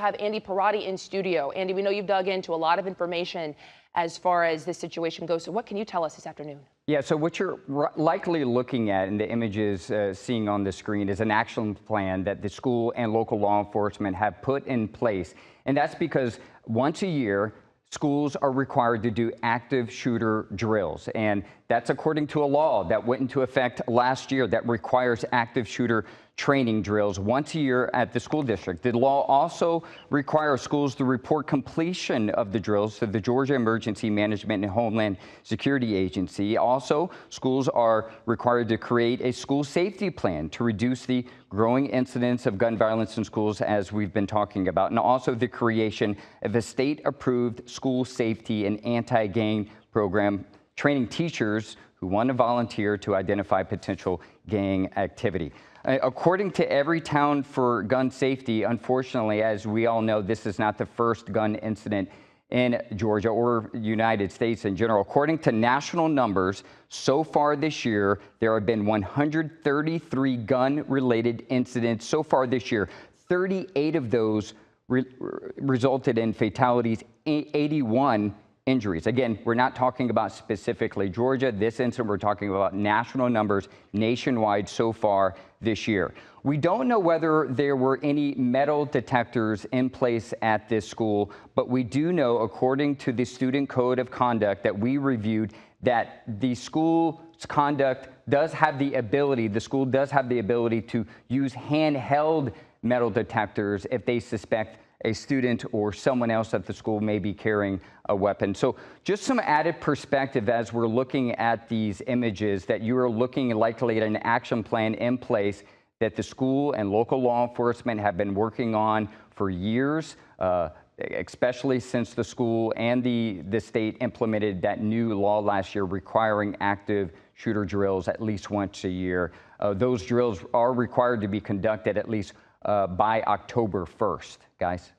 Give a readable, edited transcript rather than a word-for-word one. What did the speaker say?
Have Andy Parati in studio. Andy, we know you've dug into a lot of information as far as this situation goes. So what can you tell us this afternoon? Yeah, so what you're likely looking at in the images seeing on the screen is an action plan that the school and local law enforcement have put in place. And that's because once a year, schools are required to do active shooter drills. And that's according to a law that went into effect last year that requires active shooter training drills once a year at the school district. The law also requires schools to report completion of the drills to the Georgia Emergency Management and Homeland Security Agency. Also, schools are required to create a school safety plan to reduce the growing incidence of gun violence in schools, as we've been talking about, and also the creation of a state-approved school safety and anti-gang program training teachers who want to volunteer to identify potential gang activity. According to Everytown for Gun Safety, unfortunately, as we all know, this is not the first gun incident in Georgia or United States in general. According to national numbers, so far this year, there have been 133 gun-related incidents so far this year. 38 of those resulted in fatalities, 81 injuries. Again, we're not talking about specifically Georgia. This incident, we're talking about national numbers nationwide so far this year. We don't know whether there were any metal detectors in place at this school, but we do know, according to the student code of conduct that we reviewed, that the school's conduct does have the ability, the school does have the ability to use handheld metal detectors if they suspect a student or someone else at the school may be carrying a weapon. So just some added perspective as we're looking at these images, that you are looking likely at an action plan in place that the school and local law enforcement have been working on for years, especially since the school and the state implemented that new law last year requiring active shooter drills at least once a year. Those drills are required to be conducted at least by October 1st, guys.